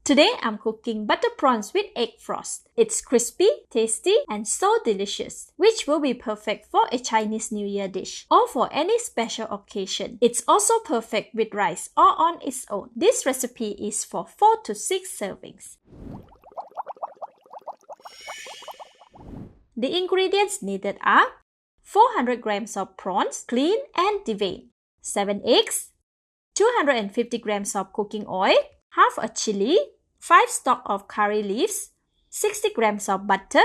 Today I'm cooking butter prawns with egg floss. It's crispy, tasty, and so delicious, which will be perfect for a Chinese New Year dish or for any special occasion. It's also perfect with rice or on its own. This recipe is for 4 to 6 servings. The ingredients needed are 400 grams of prawns, clean and deveined, 7 eggs, 250 grams of cooking oil, half a chilli, 5 stalks of curry leaves, 60 grams of butter,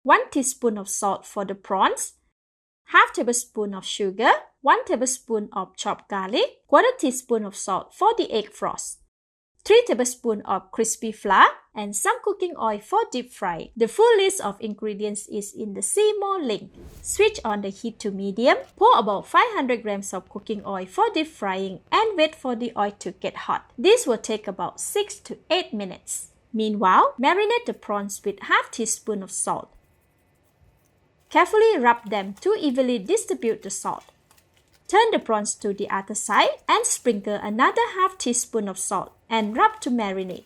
1 teaspoon of salt for the prawns, half tablespoon of sugar, 1 tablespoon of chopped garlic, quarter teaspoon of salt for the egg floss, 3 tablespoons of crispy flour, and some cooking oil for deep frying. The full list of ingredients is in the See More link. Switch on the heat to medium, pour about 500 grams of cooking oil for deep frying and wait for the oil to get hot. This will take about 6 to 8 minutes. Meanwhile, marinate the prawns with half teaspoon of salt. Carefully rub them to evenly distribute the salt. Turn the prawns to the other side and sprinkle another half teaspoon of salt and rub to marinate.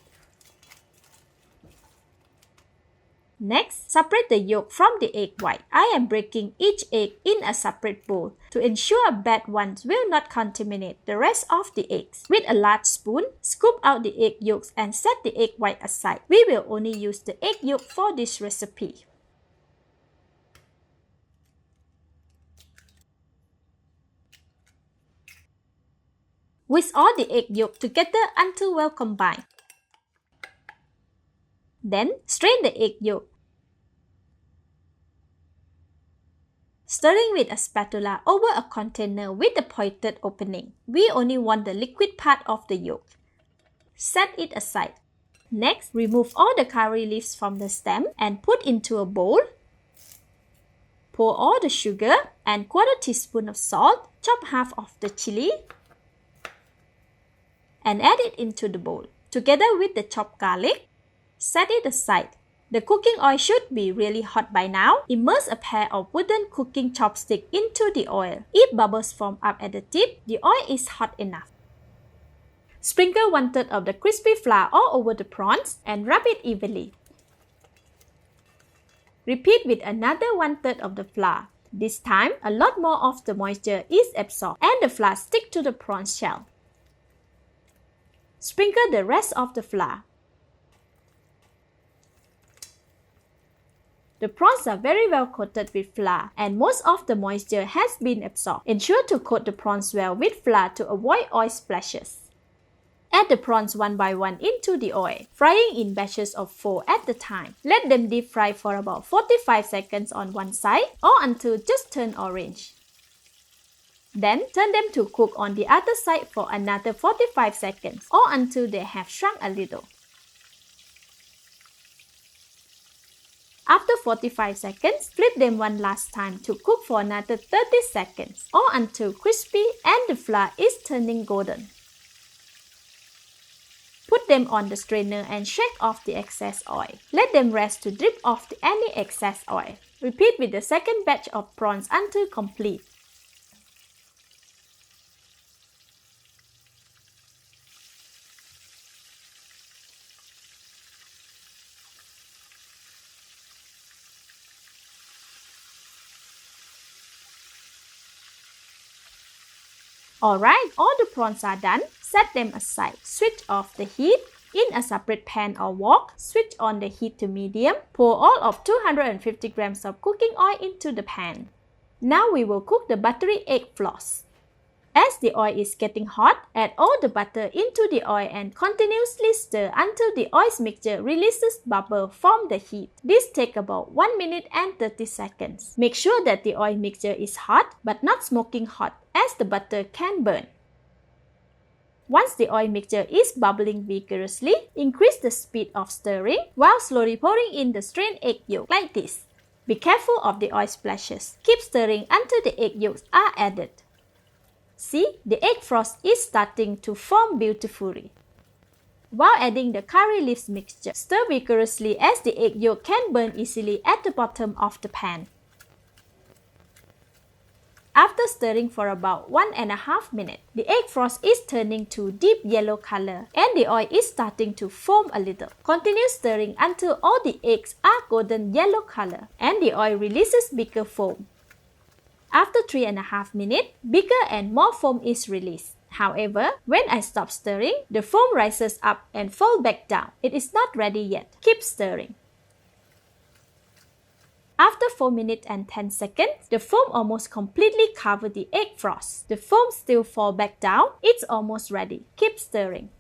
Next, separate the yolk from the egg white. I am breaking each egg in a separate bowl to ensure bad ones will not contaminate the rest of the eggs. With a large spoon, scoop out the egg yolks and set the egg white aside. We will only use the egg yolk for this recipe. Whisk all the egg yolk together until well combined. Then, strain the egg yolk. Stirring with a spatula over a container with a pointed opening. We only want the liquid part of the yolk. Set it aside. Next, remove all the curry leaves from the stem and put into a bowl. Pour all the sugar and quarter teaspoon of salt. Chop half of the chilli and add it into the bowl, together with the chopped garlic. Set it aside. The cooking oil should be really hot by now. Immerse a pair of wooden cooking chopsticks into the oil. If bubbles form up at the tip, the oil is hot enough. Sprinkle 1/3 of the crispy flour all over the prawns and rub it evenly. Repeat with another 1/3 of the flour. This time, a lot more of the moisture is absorbed and the flour sticks to the prawn shell. Sprinkle the rest of the flour. The prawns are very well coated with flour and most of the moisture has been absorbed. Ensure to coat the prawns well with flour to avoid oil splashes. Add the prawns one by one into the oil, frying in batches of 4 at a time. Let them deep fry for about 45 seconds on one side or until just turn orange. Then, turn them to cook on the other side for another 45 seconds or until they have shrunk a little. After 45 seconds, flip them one last time to cook for another 30 seconds or until crispy and the flour is turning golden. Put them on the strainer and shake off the excess oil. Let them rest to drip off any excess oil. Repeat with the second batch of prawns until complete. Alright, all the prawns are done. Set them aside. Switch off the heat. In a separate pan or wok, switch on the heat to medium. Pour all of 250 grams of cooking oil into the pan. Now we will cook the buttery egg floss. As the oil is getting hot, add all the butter into the oil and continuously stir until the oil mixture releases bubble from the heat. This takes about 1 minute and 30 seconds. Make sure that the oil mixture is hot but not smoking hot, as the butter can burn. Once the oil mixture is bubbling vigorously, increase the speed of stirring while slowly pouring in the strained egg yolk like this. Be careful of the oil splashes. Keep stirring until the egg yolks are added. See, the egg floss is starting to form beautifully. While adding the curry leaves mixture, stir vigorously as the egg yolk can burn easily at the bottom of the pan. After stirring for about 1.5 minutes, the egg frost is turning to deep yellow color and the oil is starting to foam a little. Continue stirring until all the eggs are golden yellow color and the oil releases bigger foam. After 3.5 minutes, bigger and more foam is released. However, when I stop stirring, the foam rises up and falls back down. It is not ready yet. Keep stirring. After 4 minutes and 10 seconds, the foam almost completely covered the egg frost. The foam still falls back down. It's almost ready. Keep stirring.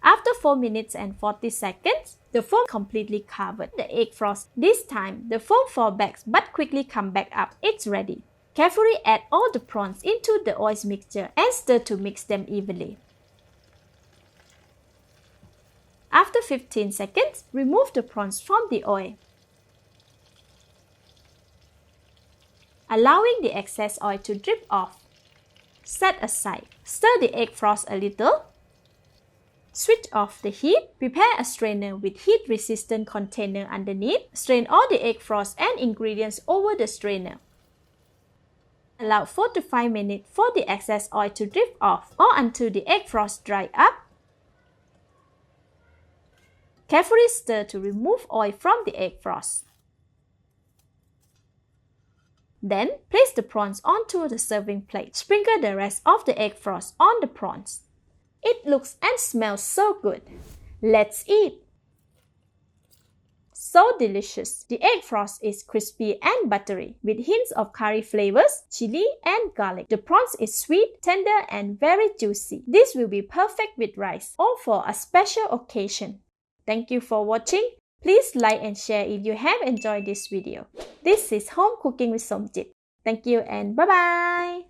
After 4 minutes and 40 seconds, the foam completely covered the egg frost. This time, the foam falls back but quickly come back up. It's ready. Carefully add all the prawns into the oil mixture and stir to mix them evenly. After 15 seconds, remove the prawns from the oil, allowing the excess oil to drip off. Set aside. Stir the egg frost a little. Switch off the heat. Prepare a strainer with heat-resistant container underneath. Strain all the egg frost and ingredients over the strainer. Allow 4 to 5 minutes for the excess oil to drip off or until the egg frost dry up. Carefully stir to remove oil from the egg frost. Then, place the prawns onto the serving plate. Sprinkle the rest of the egg frost on the prawns. It looks and smells so good. Let's eat! So delicious! The egg frost is crispy and buttery with hints of curry flavors, chili and garlic. The prawns is sweet, tender and very juicy. This will be perfect with rice or for a special occasion. Thank you for watching. Please like and share if you have enjoyed this video. This is Home Cooking with Somjit. Thank you and bye-bye!